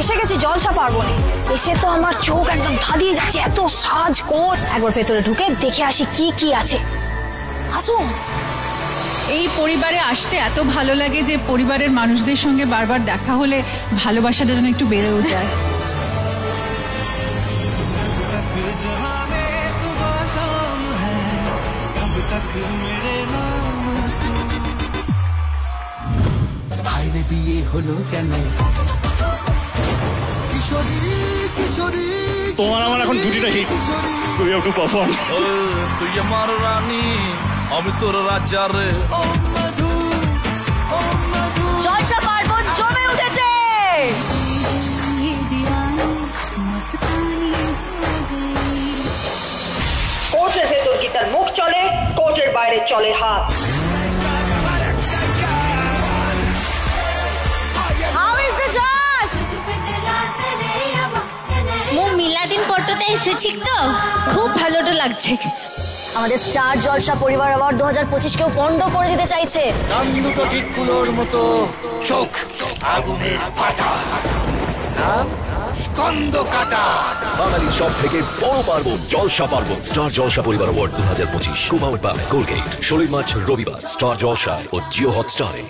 এসে গেছি জলসা পার্বণে। এসে তো আমার চোখ একদম ধাঁধিয়ে যাচ্ছে, এত সাজ কোট। একবার ভেতরে ঢুকে দেখে আসি কি কি আছে। আসুন। এই পরিবারে আসতে এত ভালো লাগে যে পরিবারের মানুষদের সঙ্গে বারবার দেখা হলে ভালোবাসাটা যেন একটু বেড়েও যায়। বিয়ে হলো কেন? তোমার আমার এখন দুটিটা হিট। তুই একটু পারফর্ম। তুই আমার রানী, আমি তোর রাজা রে। জলসা পার্বণ জমে উঠেছে। কোর্টের ভেতর গীতার মুখ চলে, কোর্টের বাইরে চলে হাত। মিলাদিন পট্টতে এসেছি তো, খুব ভালোটা লাগছে। আমাদের স্টার জলসা পরিবার অ্যাওয়ার্ড 2025 কেউ পন্ড করে দিতে চাইছে। কান দুটো ঠিক কুলোর মতো, চোখ আগুনের ফাটা, নাম স্কন্দ কাটা। বাঙালির সব থেকে বড় পার্বণ জলসা পার্বণ। স্টার জলসা পরিবার অ্যাওয়ার্ড 2025 কো-পাওয়ার্ড বাই কোলগেট। 16 মার্চ রবিবার স্টার জলসায় ও জিও হটস্টারে।